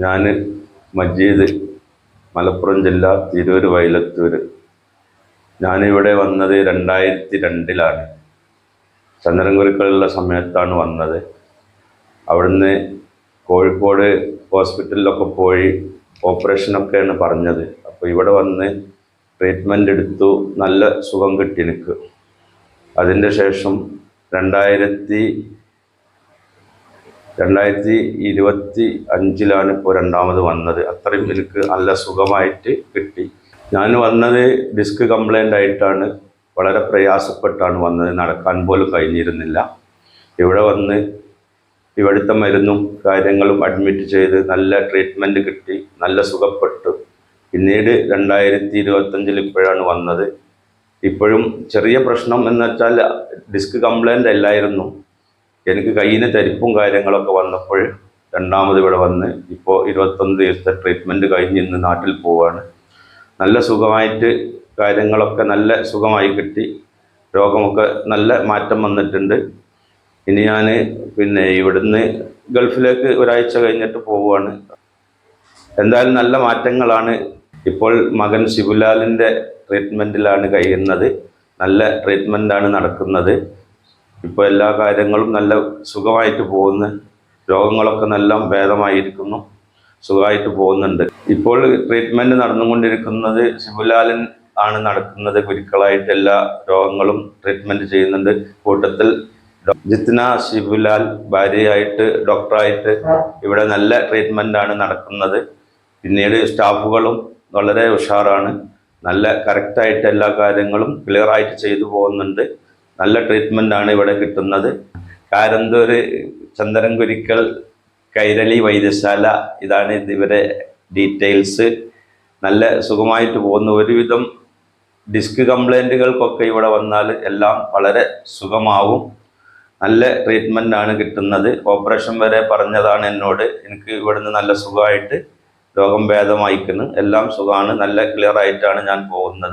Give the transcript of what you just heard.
ഞാൻ മജീദ്, മലപ്പുറം ജില്ല, തിരൂർ വൈലത്തൂർ. ഞാനിവിടെ വന്നത് 2002-ലാണ്. ചന്ദനക്കുരുക്കളുള്ള സമയത്താണ് വന്നത്. അവിടുന്ന് കോഴിക്കോട് ഹോസ്പിറ്റലിലൊക്കെ പോയി ഓപ്പറേഷനൊക്കെയാണ് പറഞ്ഞത്. അപ്പോൾ ഇവിടെ വന്ന് ട്രീറ്റ്മെൻ്റ് എടുത്തു. നല്ല സുഖം കിട്ടി എനിക്ക്. അതിൻ്റെ ശേഷം 2025-ലാണ് ഇപ്പോൾ രണ്ടാമത് വന്നത്. അത്രയും എനിക്ക് നല്ല സുഖമായിട്ട് കിട്ടി. ഞാൻ വന്നത് ഡിസ്ക് കംപ്ലൈൻ്റ് ആയിട്ടാണ്. വളരെ പ്രയാസപ്പെട്ടാണ് വന്നത്. നടക്കാൻ പോലും കഴിഞ്ഞിരുന്നില്ല. ഇവിടെ വന്ന് ഇവിടുത്തെ മരുന്നും കാര്യങ്ങളും അഡ്മിറ്റ് ചെയ്ത് നല്ല ട്രീറ്റ്മെൻറ്റ് കിട്ടി. നല്ല സുഖപ്പെട്ടു. പിന്നീട് 2025 ഇപ്പോഴാണ് വന്നത്. ഇപ്പോഴും ചെറിയ പ്രശ്നം എന്ന് വെച്ചാൽ ഡിസ്ക് കംപ്ലൈൻ്റ് അല്ലായിരുന്നു. എനിക്ക് കയ്യിന് തരിപ്പും കാര്യങ്ങളൊക്കെ വന്നപ്പോൾ രണ്ടാമത് ഇവിടെ വന്ന് ഇപ്പോൾ 21 ദിവസത്തെ ട്രീറ്റ്മെൻറ്റ് കഴിഞ്ഞ് ഇന്ന് നാട്ടിൽ പോവുകയാണ്. നല്ല സുഖമായിട്ട് കാര്യങ്ങളൊക്കെ നല്ല സുഖമായി കിട്ടി. രോഗമൊക്കെ നല്ല മാറ്റം വന്നിട്ടുണ്ട്. ഇനി ഞാൻ ഇവിടുന്ന് ഗൾഫിലേക്ക് ഒരാഴ്ച കഴിഞ്ഞിട്ട് പോവുകയാണ്. എന്തായാലും നല്ല മാറ്റങ്ങളാണ്. ഇപ്പോൾ മകൻ ശിബുലാലിൻ്റെ ട്രീറ്റ്മെൻറ്റിലാണ് കഴിയുന്നത്. നല്ല ട്രീറ്റ്മെൻറ്റാണ് നടക്കുന്നത്. ഇപ്പോൾ എല്ലാ കാര്യങ്ങളും നല്ല സുഖമായിട്ട് പോകുന്നു. രോഗങ്ങളൊക്കെ നല്ല ഭേദമായിരിക്കുന്നു. സുഖമായിട്ട് പോകുന്നുണ്ട്. ഇപ്പോൾ ട്രീറ്റ്മെൻറ്റ് നടന്നുകൊണ്ടിരിക്കുന്നത് ശിബുലാലൻ ആണ് നടക്കുന്നത്. ഗുരുക്കളായിട്ട് എല്ലാ രോഗങ്ങളും ട്രീറ്റ്മെൻറ്റ് ചെയ്യുന്നുണ്ട്. കൂട്ടത്തിൽ ജിത്ന ശിബുലാൽ ഭാര്യയായിട്ട് ഡോക്ടറായിട്ട് ഇവിടെ നല്ല ട്രീറ്റ്മെൻറ്റാണ് നടക്കുന്നത്. പിന്നീട് സ്റ്റാഫുകളും വളരെ ഉഷാറാണ്. നല്ല കറക്റ്റായിട്ട് എല്ലാ കാര്യങ്ങളും ക്ലിയറായിട്ട് ചെയ്തു പോകുന്നുണ്ട്. നല്ല ട്രീറ്റ്മെൻറ്റാണ് ഇവിടെ കിട്ടുന്നത്. കാരന്തൂർ ചന്ദനക്കുരുക്കൾ കൈരളി വൈദ്യശാല, ഇതാണ് ഇവരെ ഡീറ്റെയിൽസ്. നല്ല സുഖമായിട്ട് പോകുന്നു. ഒരുവിധം ഡിസ്ക് കംപ്ലൈൻറ്റുകൾക്കൊക്കെ ഇവിടെ വന്നാൽ എല്ലാം വളരെ സുഖമാവും. നല്ല ട്രീറ്റ്മെൻറ്റാണ് കിട്ടുന്നത്. ഓപ്പറേഷൻ വരെ പറഞ്ഞതാണ് എന്നോട്. എനിക്ക് ഇവിടുന്ന് നല്ല സുഖമായിട്ട് രോഗം ഭേദമായിക്കുന്നു. എല്ലാം സുഖമാണ്. നല്ല ക്ലിയർ ആയിട്ടാണ് ഞാൻ പോകുന്നത്.